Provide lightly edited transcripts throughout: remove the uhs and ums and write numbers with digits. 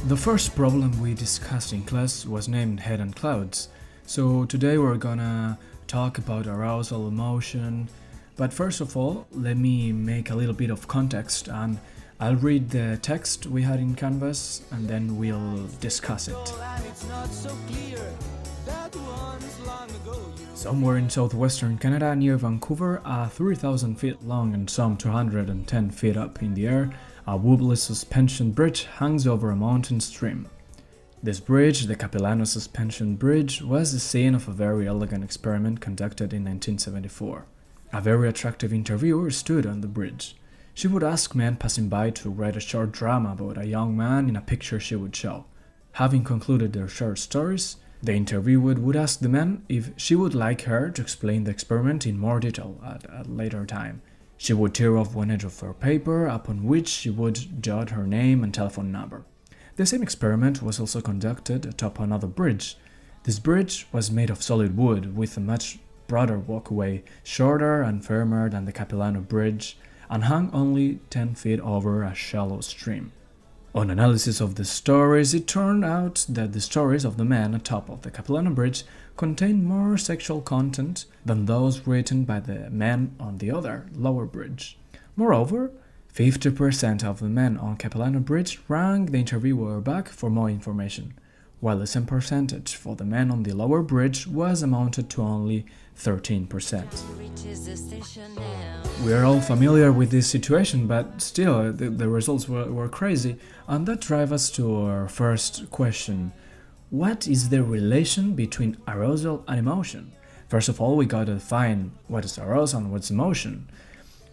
The first problem we discussed in class was named head and clouds, so today we're gonna talk about arousal emotion, but first of all, let me make a little bit of context and I'll read the text we had in Canvas and then we'll discuss it. Somewhere in southwestern Canada near Vancouver, a 3,000 feet long and some 210 feet up in the air, a wobbly suspension bridge hangs over a mountain stream. This bridge, the Capilano Suspension Bridge, was the scene of a very elegant experiment conducted in 1974. A very attractive interviewer stood on the bridge. She would ask men passing by to write a short drama about a young man in a picture she would show. Having concluded their short stories, the interviewer would ask the men if she would like her to explain the experiment in more detail at a later time. She would tear off one edge of her paper, upon which she would jot her name and telephone number. The same experiment was also conducted atop another bridge. This bridge was made of solid wood, with a much broader walkway, shorter and firmer than the Capilano Bridge, and hung only 10 feet over a shallow stream. On analysis of the stories, it turned out that the stories of the men atop of the Capilano Bridge contained more sexual content than those written by the men on the other, lower bridge. Moreover, 50% of the men on Capilano Bridge rang the interviewer back for more information, while the same percentage for the men on the lower bridge was amounted to only 13%. We are all familiar with this situation, but still, the results were crazy, and that drives us to our first question. What is the relation between arousal and emotion? First of all, we gotta define what is arousal and what's emotion.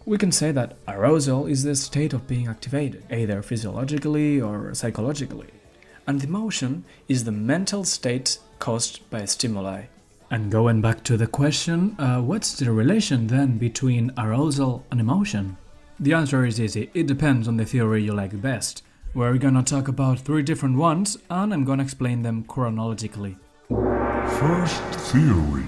We can say that arousal is the state of being activated, either physiologically or psychologically. And emotion is the mental state caused by stimuli. And going back to the question, what's the relation then between arousal and emotion? The answer is easy, it depends on the theory you like best. We're gonna talk about 3 different ones, and I'm gonna explain them chronologically. First theory.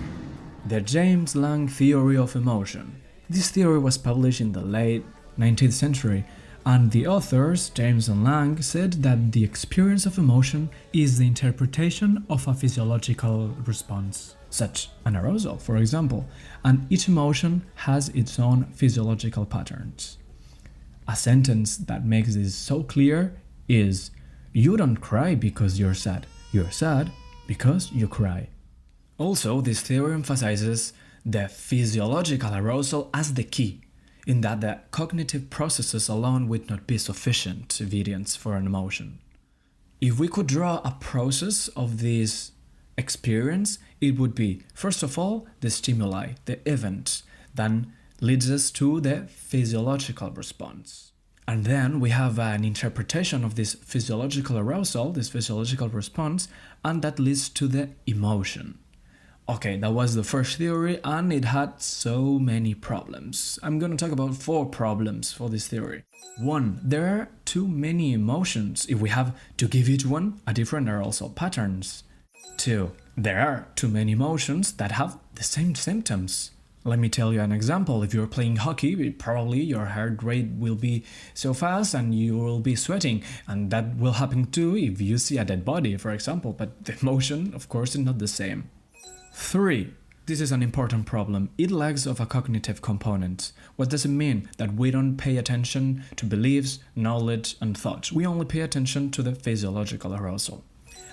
The James-Lange theory of emotion. This theory was published in the late 19th century, and the authors, James and Lange, said that the experience of emotion is the interpretation of a physiological response, such an arousal, for example, and each emotion has its own physiological patterns. A sentence that makes this so clear is, "You don't cry because you're sad because you cry." Also, this theory emphasizes the physiological arousal as the key, in that the cognitive processes alone would not be sufficient evidence for an emotion. If we could draw a process of this experience, it would be, first of all, the stimuli, the event, then leads us to the physiological response. And then we have an interpretation of this physiological arousal, this physiological response, and that leads to the emotion. Okay, that was the first theory, and it had so many problems. I'm gonna talk about 4 problems for this theory. 1. There are too many emotions if we have to give each one a different arousal patterns. 2. There are too many emotions that have the same symptoms. Let me tell you an example. If you're playing hockey, probably your heart rate will be so fast and you will be sweating, and that will happen too if you see a dead body, for example, but the emotion, of course, is not the same. 3. This is an important problem. It lacks of a cognitive component. What does it mean? That we don't pay attention to beliefs, knowledge, and thoughts. We only pay attention to the physiological arousal.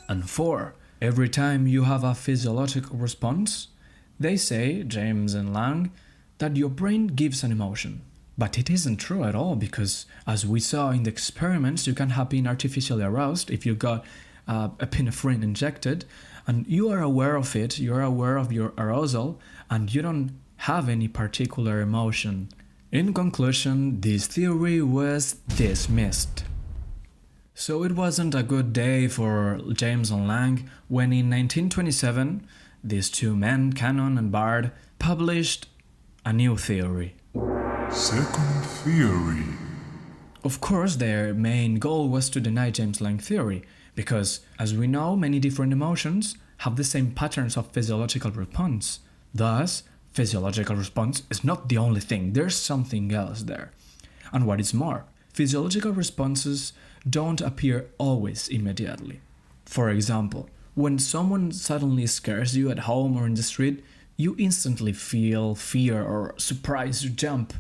And 4. Every time you have a physiological response, they say, James and Lange, that your brain gives an emotion. But it isn't true at all, because as we saw in the experiments, you can have been artificially aroused if you got epinephrine injected, and you are aware of it, you are aware of your arousal, and you don't have any particular emotion. In conclusion, this theory was dismissed. So it wasn't a good day for James and Lange when in 1927, these 2 men, Cannon and Bard, published a new theory. Second theory. Of course, their main goal was to deny James-Lange theory, because, as we know, many different emotions have the same patterns of physiological response. Thus, physiological response is not the only thing, there's something else there. And what is more, physiological responses don't appear always immediately. For example, when someone suddenly scares you at home or in the street, you instantly feel fear or surprise or jump,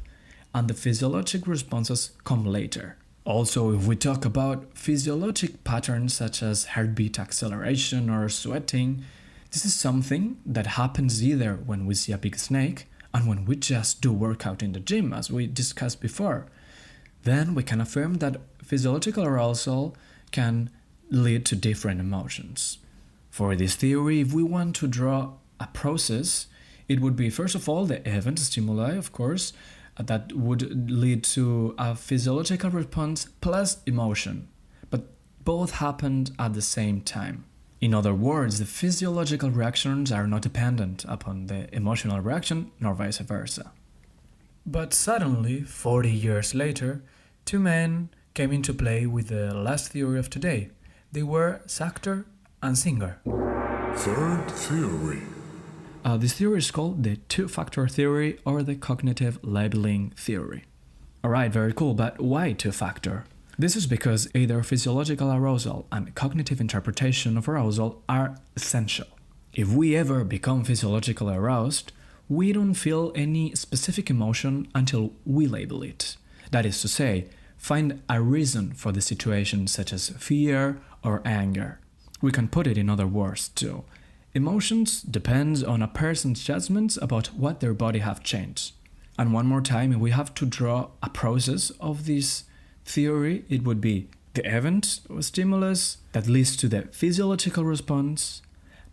and the physiological responses come later. Also, if we talk about physiologic patterns such as heartbeat acceleration or sweating, this is something that happens either when we see a big snake and when we just do workout in the gym, as we discussed before. Then we can affirm that physiological arousal can lead to different emotions. For this theory, if we want to draw a process, it would be first of all the event stimuli, of course, that would lead to a physiological response plus emotion, but both happened at the same time. In other words, the physiological reactions are not dependent upon the emotional reaction, nor vice versa. But suddenly, 40 years later, two men came into play with the last theory of today. They were Schachter and Singer. Third theory. This theory is called the two-factor theory or the cognitive labeling theory. Alright, very cool, but why two-factor? This is because either physiological arousal and cognitive interpretation of arousal are essential. If we ever become physiologically aroused, we don't feel any specific emotion until we label it. That is to say, find a reason for the situation such as fear or anger. We can put it in other words too. Emotions depend on a person's judgments about what their body have changed. And one more time, if we have to draw a process of this theory, it would be the event or stimulus that leads to the physiological response,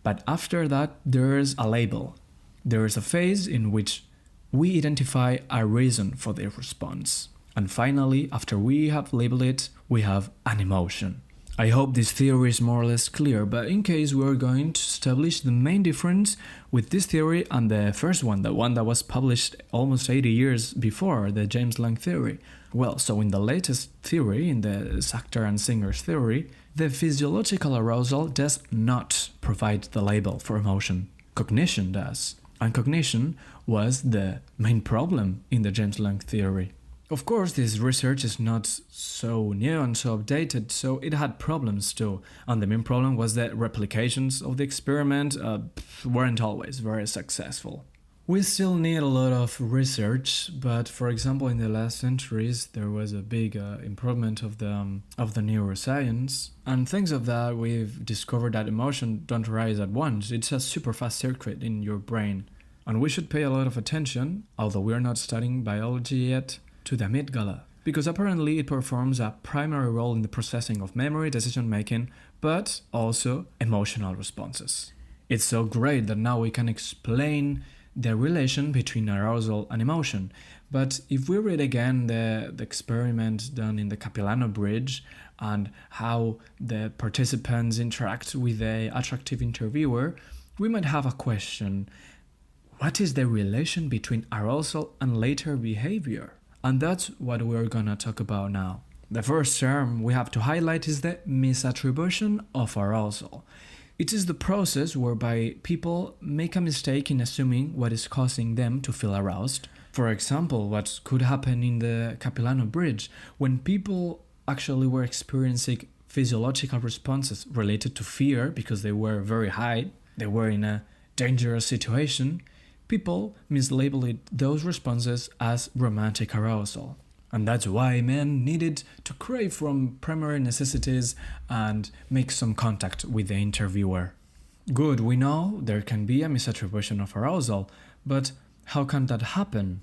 but after that there is a label. There is a phase in which we identify a reason for the response. And finally, after we have labeled it, we have an emotion. I hope this theory is more or less clear, but in case we're going to establish the main difference with this theory and the first one, the one that was published almost 80 years before, the James-Lange theory. Well, so in the latest theory, in the Schachter and Singer's theory, the physiological arousal does not provide the label for emotion. Cognition does. And cognition was the main problem in the James-Lange theory. Of course, this research is not so new and so updated, so it had problems too. And the main problem was that replications of the experiment weren't always very successful. We still need a lot of research, but for example, in the last centuries, there was a big improvement of the neuroscience. And thanks of that, we've discovered that emotion don't rise at once. It's a super fast circuit in your brain. And we should pay a lot of attention, although we're not studying biology yet, to the amygdala, because apparently it performs a primary role in the processing of memory, decision-making, but also emotional responses. It's so great that now we can explain the relation between arousal and emotion. But if we read again the experiment done in the Capilano Bridge and how the participants interact with the attractive interviewer, we might have a question. What is the relation between arousal and later behavior? And that's what we're gonna talk about now. The first term we have to highlight is the misattribution of arousal. It is the process whereby people make a mistake in assuming what is causing them to feel aroused. For example, what could happen in the Capilano Bridge when people actually were experiencing physiological responses related to fear because they were very high, they were in a dangerous situation. People mislabeled those responses as romantic arousal. And that's why men needed to crave from primary necessities and make some contact with the interviewer. Good, we know there can be a misattribution of arousal, but how can that happen?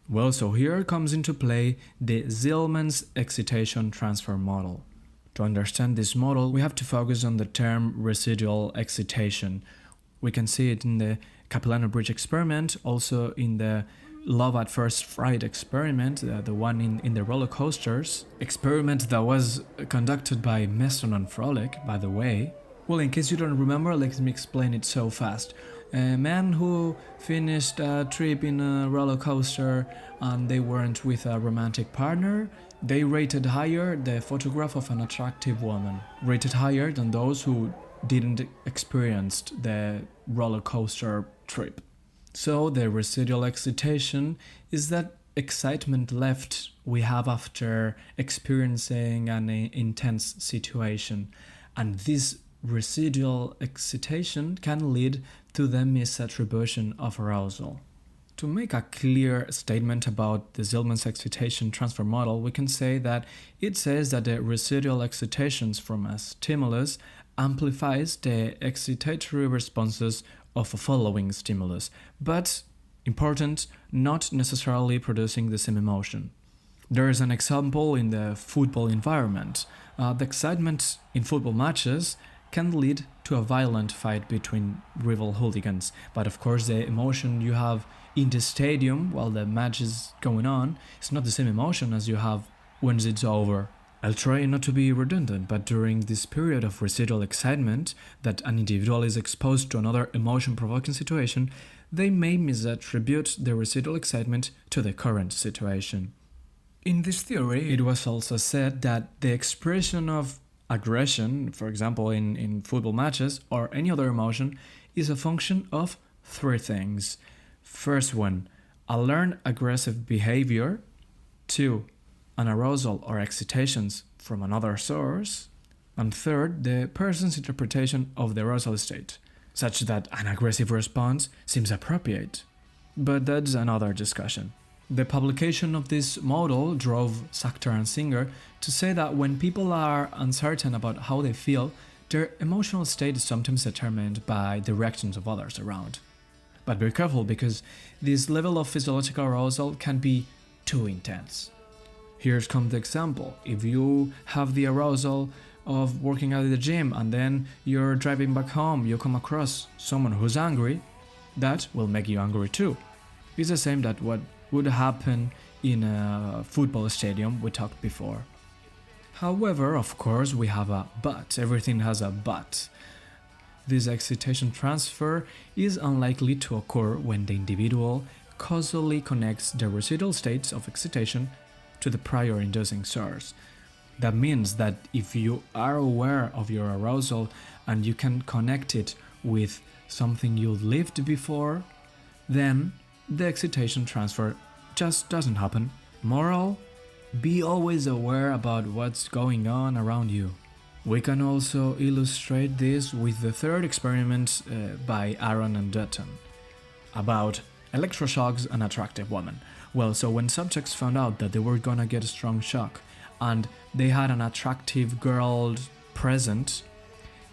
Well, so here comes into play the Zielman's excitation transfer model. To understand this model, we have to focus on the term residual excitation. We can see it in the Capilano Bridge experiment, also in the Love at First Fright experiment, the one in the roller coasters, experiment that was conducted by Meston and Frolic, by the way. Well, in case you don't remember, let me explain it so fast. A man who finished a trip in a roller coaster and they weren't with a romantic partner, they rated higher the photograph of an attractive woman, rated higher than those who didn't experience the roller coaster trip. So the residual excitation is that excitement left we have after experiencing an intense situation, and this residual excitation can lead to the misattribution of arousal. To make a clear statement about the Zielman's excitation transfer model, we can say that it says that the residual excitations from a stimulus amplifies the excitatory responses of a following stimulus, but, important, not necessarily producing the same emotion. There is an example in the football environment. The excitement in football matches can lead to a violent fight between rival hooligans, but of course the emotion you have in the stadium while the match is going on is not the same emotion as you have when it's over. I'll try not to be redundant, but during this period of residual excitement that an individual is exposed to another emotion-provoking situation, they may misattribute the residual excitement to the current situation. In this theory, it was also said that the expression of aggression, for example in football matches, or any other emotion, is a function of three things. First one, a learned aggressive behavior. 2, an arousal or excitations from another source. And third, the person's interpretation of the arousal state, such that an aggressive response seems appropriate. But that's another discussion. The publication of this model drove Schachter-Singer to say that when people are uncertain about how they feel, their emotional state is sometimes determined by the reactions of others around. But be careful, because this level of physiological arousal can be too intense. Here comes the example. If you have the arousal of working out at the gym and then you're driving back home, you come across someone who's angry, that will make you angry too. It's the same that what would happen in a football stadium we talked before. However, of course, we have a but. Everything has a but. This excitation transfer is unlikely to occur when the individual causally connects the residual states of excitation to the prior inducing source. That means that if you are aware of your arousal and you can connect it with something you lived before, then the excitation transfer just doesn't happen. Moral: be always aware about what's going on around you. We can also illustrate this with the third experiment by Aaron and Dutton about electroshocks and attractive women. Well, so when subjects found out that they were gonna get a strong shock and they had an attractive girl present,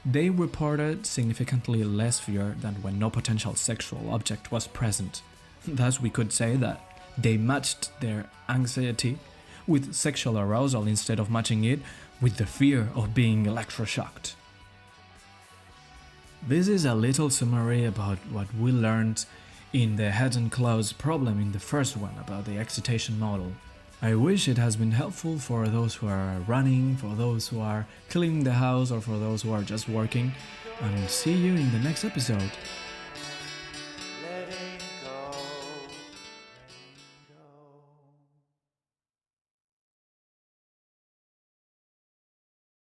they reported significantly less fear than when no potential sexual object was present. Thus, we could say that they matched their anxiety with sexual arousal instead of matching it with the fear of being electroshocked. This is a little summary about what we learned in the head and claws problem in the first one about the excitation model. I wish it has been helpful for those who are running, for those who are cleaning the house, or for those who are just working, and see you in the next episode.